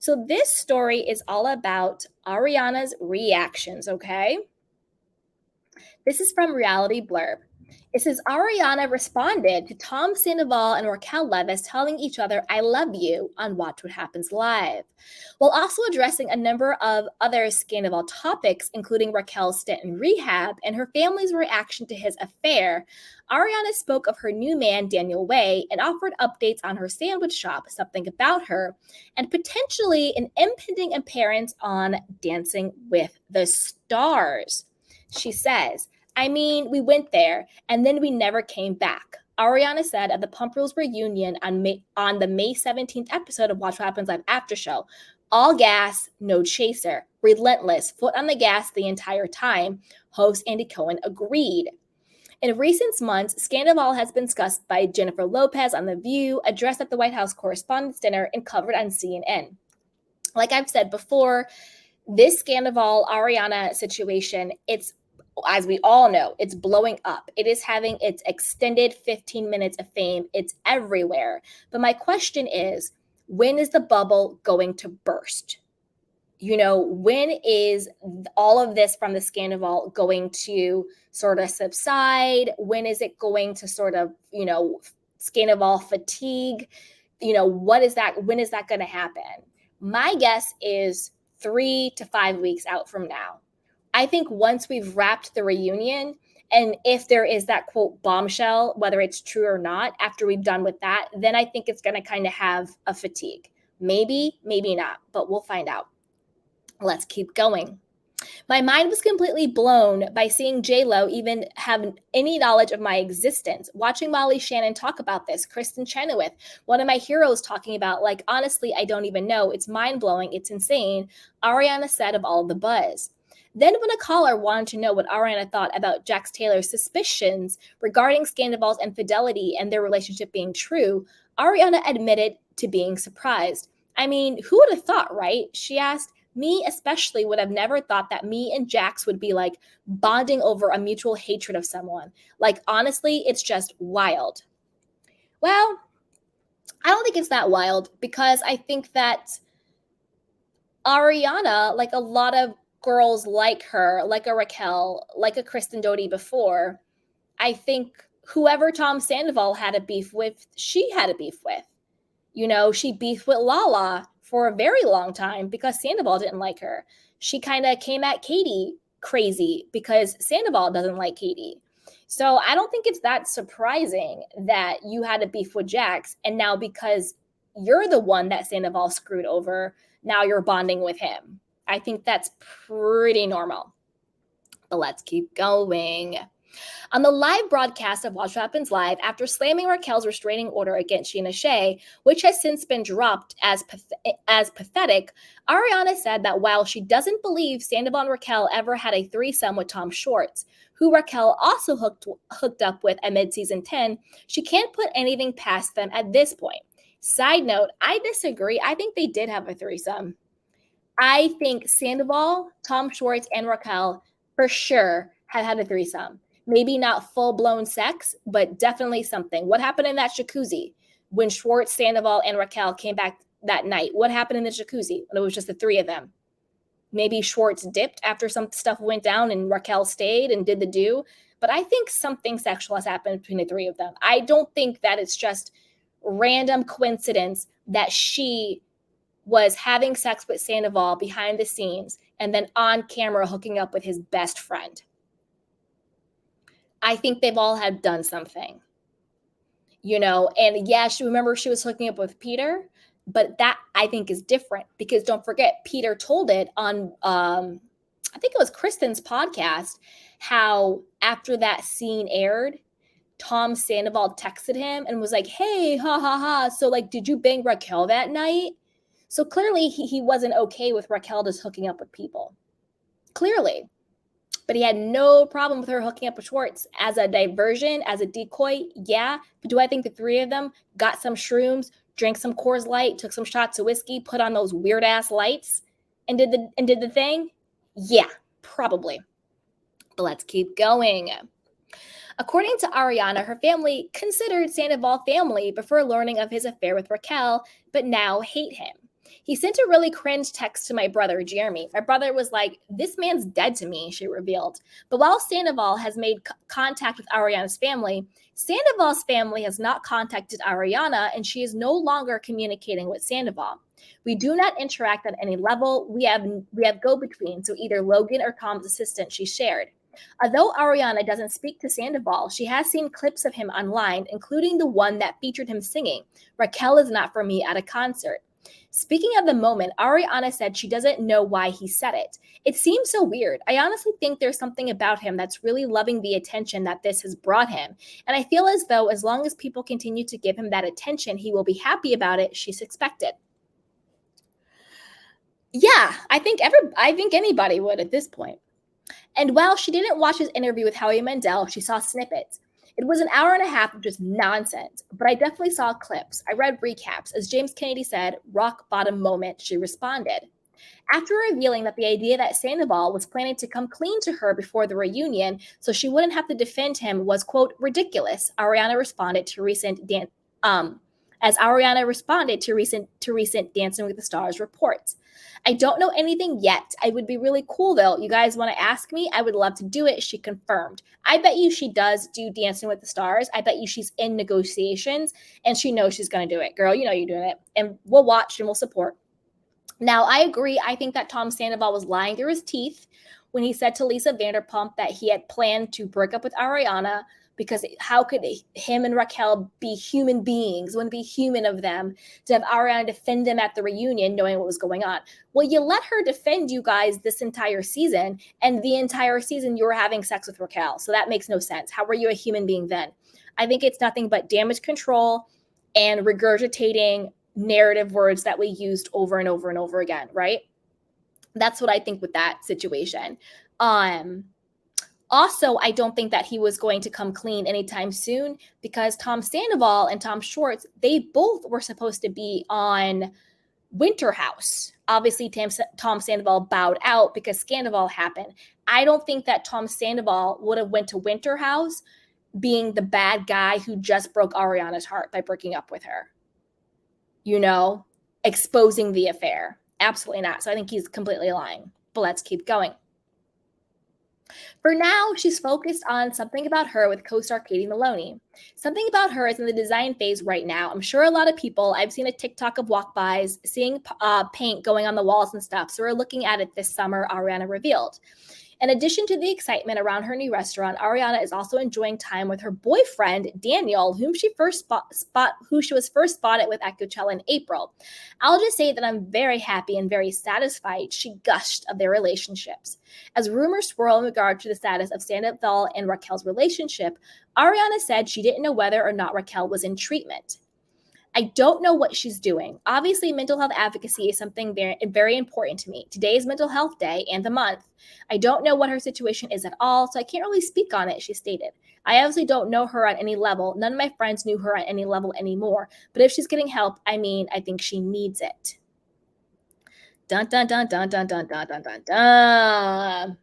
So this story is all about Ariana's reactions, okay? This is from Reality Blurb. It says Ariana responded to Tom Sandoval and Raquel Leviss telling each other, I love you on Watch What Happens Live, while also addressing a number of other Sandoval topics, including Raquel's stint in rehab and her family's reaction to his affair. Ariana spoke of her new man, Daniel Way, and offered updates on her sandwich shop, something about her, and potentially an impending appearance on Dancing with the Stars. She says, I mean, we went there, and then we never came back. Ariana said at the Pump Rules reunion on the May 17th episode of Watch What Happens Live After Show. All gas, no chaser. Relentless, foot on the gas the entire time. Host Andy Cohen agreed. In recent months, Sandoval has been discussed by Jennifer Lopez on The View, addressed at the White House Correspondents' Dinner, and covered on CNN. Like I've said before, this Sandoval-Ariana situation, it's, as we all know, it's blowing up. It is having its extended 15 minutes of fame. It's everywhere. But my question is, when is the bubble going to burst? When is all of this from the Sandoval going to sort of subside? When is it going to sort of, Sandoval fatigue? When is that going to happen? My guess is 3 to 5 weeks out from now. I think once we've wrapped the reunion, and if there is that quote bombshell, whether it's true or not, after we've done with that, then I think it's going to kind of have a fatigue. Maybe, maybe not, but we'll find out. Let's keep going. My mind was completely blown by seeing J-Lo even have any knowledge of my existence. Watching Molly Shannon talk about this, Kristen Chenoweth, one of my heroes, talking about, like, honestly, I don't even know. It's mind-blowing. It's insane. Ariana said of all the buzz. Then when a caller wanted to know what Ariana thought about Jax Taylor's suspicions regarding Sandoval's infidelity and their relationship being true, Ariana admitted to being surprised. I mean, who would have thought, right? She asked, me especially would have never thought that me and Jax would be like bonding over a mutual hatred of someone. Like, honestly, it's just wild. Well, I don't think it's that wild, because I think that Ariana, like a lot of girls like her, like a Raquel, like a Kristen Doty before, I think whoever Tom Sandoval had a beef with, she had a beef with. She beefed with Lala for a very long time because Sandoval didn't like her. She kind of came at Katie crazy because Sandoval doesn't like Katie. So I don't think it's that surprising that you had a beef with Jax, and now because you're the one that Sandoval screwed over, now you're bonding with him. I think that's pretty normal. But let's keep going. On the live broadcast of Watch What Happens Live, after slamming Raquel's restraining order against Sheena Shea, which has since been dropped as pathetic, Ariana said that while she doesn't believe Sandoval and Raquel ever had a threesome with Tom Schwartz, who Raquel also hooked up with at mid-season 10, she can't put anything past them at this point. Side note, I disagree. I think they did have a threesome. I think Sandoval, Tom Schwartz, and Raquel for sure have had a threesome. Maybe not full-blown sex, but definitely something. What happened in that jacuzzi when Schwartz, Sandoval, and Raquel came back that night? What happened in the jacuzzi when it was just the three of them? Maybe Schwartz dipped after some stuff went down and Raquel stayed and did the do. But I think something sexual has happened between the three of them. I don't think that it's just random coincidence that she was having sex with Sandoval behind the scenes and then on camera hooking up with his best friend. I think they've all had done something, and yeah, she was hooking up with Peter, but that I think is different, because don't forget, Peter told it on, I think it was Kristen's podcast, how after that scene aired, Tom Sandoval texted him and was like, hey, ha, ha, ha. So like, did you bang Raquel that night? So clearly he wasn't okay with Raquel just hooking up with people. Clearly. But he had no problem with her hooking up with Schwartz as a diversion, as a decoy. Yeah. But do I think the three of them got some shrooms, drank some Coors Light, took some shots of whiskey, put on those weird ass lights and did the thing? Yeah, probably. But let's keep going. According to Ariana, her family considered Sandoval family before learning of his affair with Raquel, but now hate him. He sent a really cringe text to my brother, Jeremy. My brother was like, "This man's dead to me," she revealed. But while Sandoval has made contact with Ariana's family, Sandoval's family has not contacted Ariana, and she is no longer communicating with Sandoval. We do not interact at any level. We have go-between, so either Logan or Tom's assistant, she shared. Although Ariana doesn't speak to Sandoval, she has seen clips of him online, including the one that featured him singing "Raquel is Not For Me" at a concert. Speaking of the moment, Ariana said she doesn't know why he said it. It seems so weird. I honestly think there's something about him that's really loving the attention that this has brought him. And I feel as though as long as people continue to give him that attention, he will be happy about it, she's expected. Yeah, I think anybody would at this point. And while she didn't watch his interview with Howie Mandel, she saw snippets. It was an hour and a half of just nonsense, but I definitely saw clips. I read recaps. As James Kennedy said, "rock bottom moment," she responded. After revealing that the idea that Sandoval was planning to come clean to her before the reunion so she wouldn't have to defend him was, quote, ridiculous, Ariana responded to recent recent Dancing with the Stars reports. "I don't know anything yet. I would be really cool though. You guys want to ask me? I would love to do it," she confirmed. I bet you she does do Dancing with the Stars. I bet you she's in negotiations and she knows she's going to do it. Girl, you know you're doing it. And we'll watch and we'll support. Now, I agree. I think that Tom Sandoval was lying through his teeth when he said to Lisa Vanderpump that he had planned to break up with Ariana because how could him and Raquel be human beings? Wouldn't it be human of them to have Ariana defend him at the reunion knowing what was going on? Well, you let her defend you guys this entire season, and the entire season you were having sex with Raquel. So that makes no sense. How were you a human being then? I think it's nothing but damage control and regurgitating narrative words that we used over and over and over again, right? That's what I think with that situation. Also, I don't think that he was going to come clean anytime soon because Tom Sandoval and Tom Schwartz, they both were supposed to be on Winter House. Obviously, Tom Sandoval bowed out because Scandoval happened. I don't think that Tom Sandoval would have went to Winter House being the bad guy who just broke Ariana's heart by breaking up with her. You know, exposing the affair. Absolutely not. So I think he's completely lying. But let's keep going. For now, she's focused on Something About Her with co-star Katie Maloney. Something About Her is in the design phase right now. I'm sure a lot of people, I've seen a TikTok of walk-bys, seeing paint going on the walls and stuff. So we're looking at it this summer, Ariana revealed. In addition to the excitement around her new restaurant, Ariana is also enjoying time with her boyfriend, Daniel, who she was first spotted with at Coachella in April. I'll just say that I'm very happy and very satisfied, she gushed of their relationships. As rumors swirl in regard to the status of Sandoval and Raquel's relationship, Ariana said she didn't know whether or not Raquel was in treatment. "I don't know what she's doing. Obviously, mental health advocacy is something very, very important to me. Today is Mental Health Day and the month. I don't know what her situation is at all, so I can't really speak on it," she stated. "I obviously don't know her on any level. None of my friends knew her on any level anymore. But if she's getting help, I think she needs it." Dun, dun, dun, dun, dun, dun, dun, dun, dun, dun.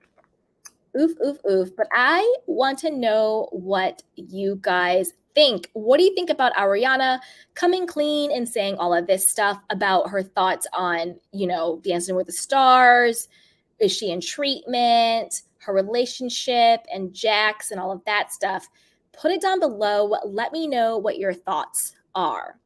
Oof, oof, oof. But I want to know what you guys think. What do you think about Ariana coming clean and saying all of this stuff about her thoughts on, Dancing with the Stars? Is she in treatment? Her relationship and Jax and all of that stuff? Put it down below. Let me know what your thoughts are.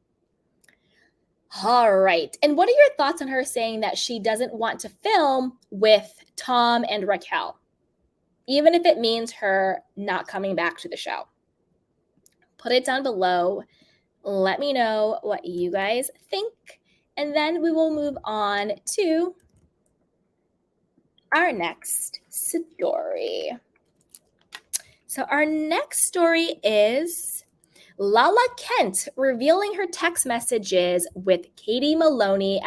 All right. And what are your thoughts on her saying that she doesn't want to film with Tom and Raquel, even if it means her not coming back to the show? Put it down below. Let me know what you guys think. And then we will move on to our next story. So our next story is Lala Kent revealing her text messages with Katie Maloney